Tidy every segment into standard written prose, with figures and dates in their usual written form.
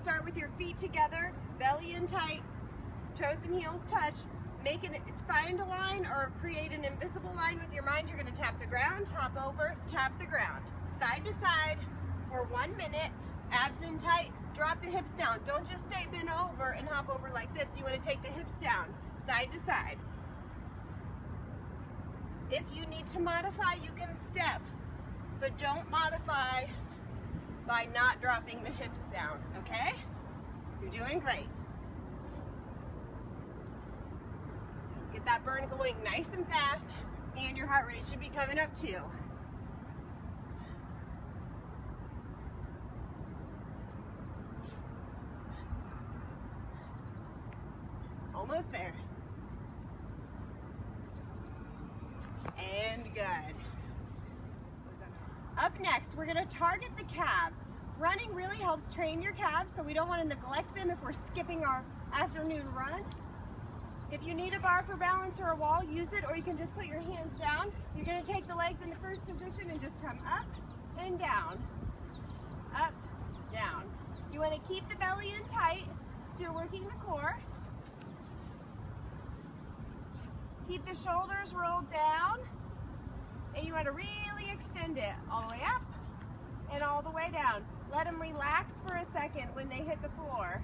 start with your feet together, belly in tight, toes and heels touch. Find a line or create an invisible line with your mind. You're going to tap the ground, hop over, tap the ground. Side to side for 1 minute, abs in tight, drop the hips down. Don't just stay bent over and hop over like this. You want to take the hips down, side to side. If you need to modify, you can step, but don't modify by not dropping the hips down, okay? You're doing great. Get that burn going nice and fast, and your heart rate should be coming up too. Almost there. And good. Up next, we're going to target the calves. Running really helps train your calves, so we don't want to neglect them if we're skipping our afternoon run. If you need a bar for balance or a wall, use it, or you can just put your hands down. You're going to take the legs into first position and just come up and down. Up, down. You want to keep the belly in tight, so you're working the core. Keep the shoulders rolled down, and you want to really extend it all the way up and all the way down. Let them relax for a second when they hit the floor.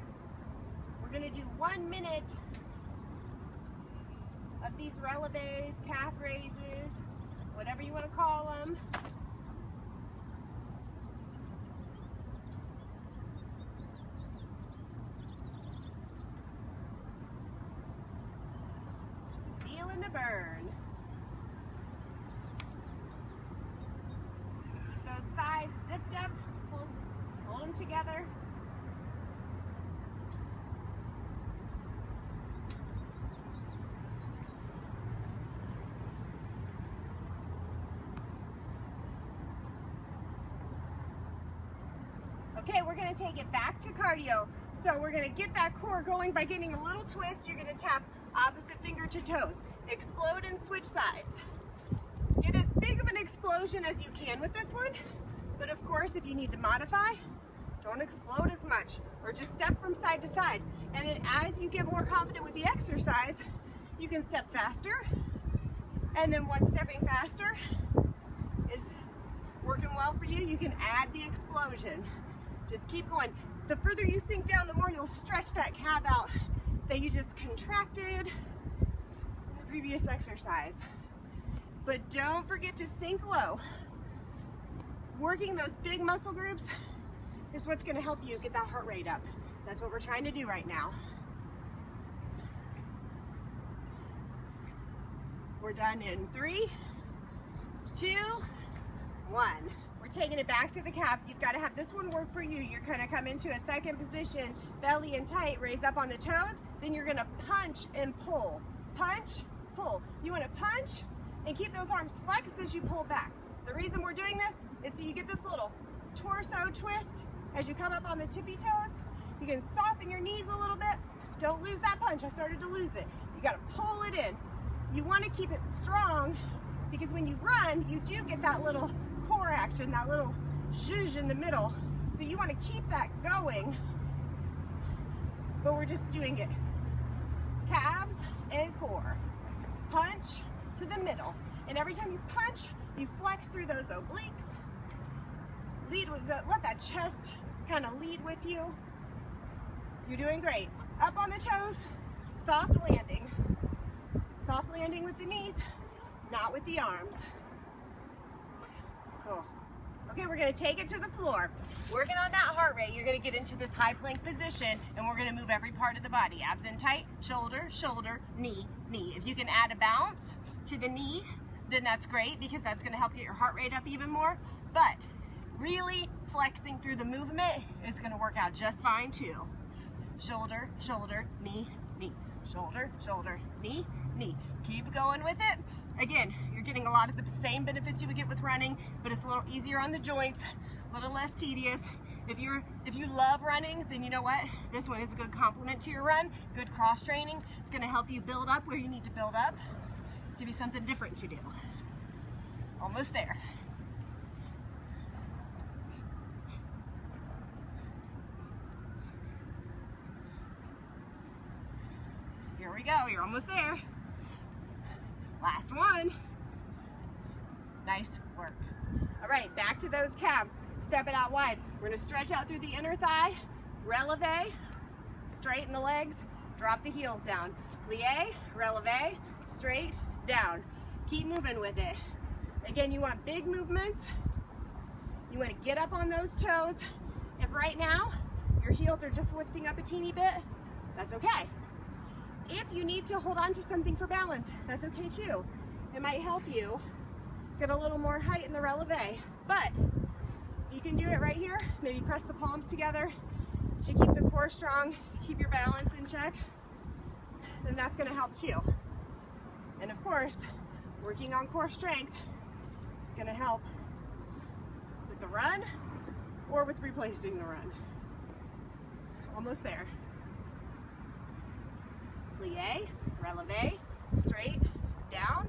We're going to do 1 minute of these releves, calf raises, whatever you want to call them. Feeling the burn. Keep those thighs zipped up, hold them together. Okay, we're going to take it back to cardio. So we're going to get that core going by getting a little twist. You're going to tap opposite finger to toes. Explode and switch sides. Get as big of an explosion as you can with this one. But of course, if you need to modify, don't explode as much, or just step from side to side. And then as you get more confident with the exercise, you can step faster. And then once stepping faster is working well for you, you can add the explosion. Just keep going. The further you sink down, the more you'll stretch that calf out that you just contracted in the previous exercise. But don't forget to sink low. Working those big muscle groups is what's going to help you get that heart rate up. That's what we're trying to do right now. We're done in 3, 2, 1. We're taking it back to the calves. You've got to have this one work for you. You're going to come into a second position, belly in tight, raise up on the toes. Then you're going to punch and pull. Punch, pull. You want to punch and keep those arms flexed as you pull back. The reason we're doing this is so you get this little torso twist as you come up on the tippy toes. You can soften your knees a little bit. Don't lose that punch. I started to lose it. You got to pull it in. You want to keep it strong because when you run, you do get that little core action, that little zhuzh in the middle. So you want to keep that going, but we're just doing it. Calves and core. Punch to the middle. And every time you punch, you flex through those obliques. Lead with let that chest kind of lead with you. You're doing great. Up on the toes, soft landing. Soft landing with the knees, not with the arms. Cool. Okay, we're going to take it to the floor. Working on that heart rate, you're going to get into this high plank position, and we're going to move every part of the body. Abs in tight, shoulder, shoulder, knee, knee. If you can add a bounce to the knee, then that's great because that's going to help get your heart rate up even more. But really flexing through the movement is going to work out just fine too. Shoulder, shoulder, knee, knee. Shoulder, shoulder, knee, knee. Keep going with it. Again, you're getting a lot of the same benefits you would get with running, but it's a little easier on the joints, a little less tedious. If you love running, then you know what? This one is a good complement to your run, good cross training. It's going to help you build up where you need to build up, give you something different to do. Almost there. Here we go, you're almost there. Last one. Nice work. All right, back to those calves. Step it out wide. We're gonna stretch out through the inner thigh, releve, straighten the legs, drop the heels down. Plie, releve, straight, down. Keep moving with it. Again, you want big movements. You want to get up on those toes. If right now your heels are just lifting up a teeny bit, that's okay. If you need to hold on to something for balance, that's okay too. It might help you get a little more height in the releve. But if you can do it right here, maybe press the palms together to keep the core strong, keep your balance in check, then that's going to help too. And of course, working on core strength is going to help with the run or with replacing the run. Almost there. Plie, releve, straight, down.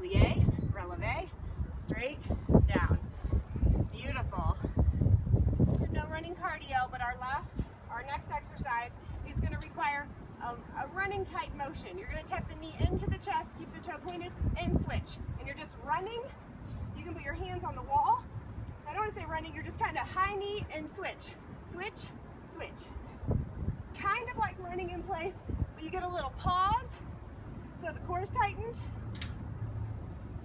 Plie, releve, straight, down. Beautiful. No running cardio, but our next exercise is going to require a running type motion. You're going to tuck the knee into the chest, keep the toe pointed, and switch. And you're just running. You can put your hands on the wall. I don't want to say running, you're just kind of high knee and switch. Switch, switch. Kind of like running in place, but you get a little pause, so the core is tightened.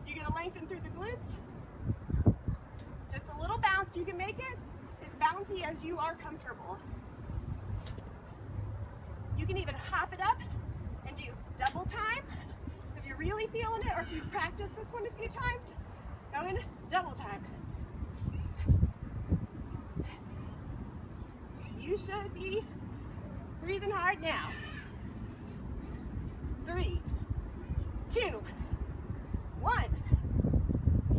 You're going to lengthen through the glutes. Just a little bounce. You can make it as bouncy as you are comfortable. You can even hop it up and do double time if you're really feeling it, or if you've practiced this one a few times, go in double time. You should be breathing hard now. 3, 2, 1.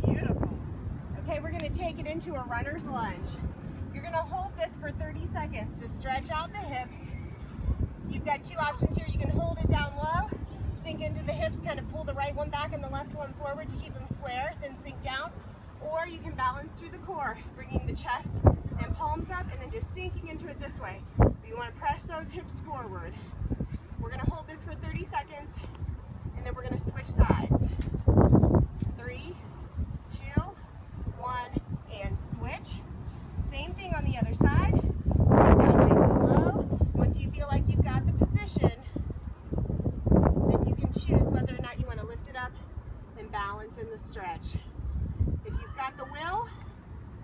Beautiful. Okay, we're going to take it into a runner's lunge. You're going to hold this for 30 seconds to stretch out the hips. You've got two options here. You can hold it down low, sink into the hips, kind of pull the right one back and the left one forward to keep them square, then sink down. Or you can balance through the core, bringing the chest and palms up and then just sinking into it this way. You want to press those hips forward. We're going to hold this for 30 seconds and then we're going to switch sides. 3, 2, 1, and switch. Same thing on the other side. Sink down nice and low. Once you feel like you've got the position, then you can choose whether or not you want to lift it up and balance in the stretch. If you've got the will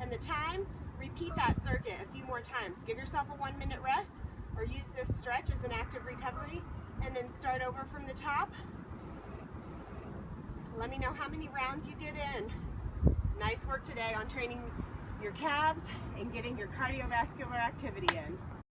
and the time, repeat that circuit a few more times. Give yourself a 1-minute rest or use this stretch as an active recovery and then start over from the top. Let me know how many rounds you get in. Nice work today on training your calves and getting your cardiovascular activity in.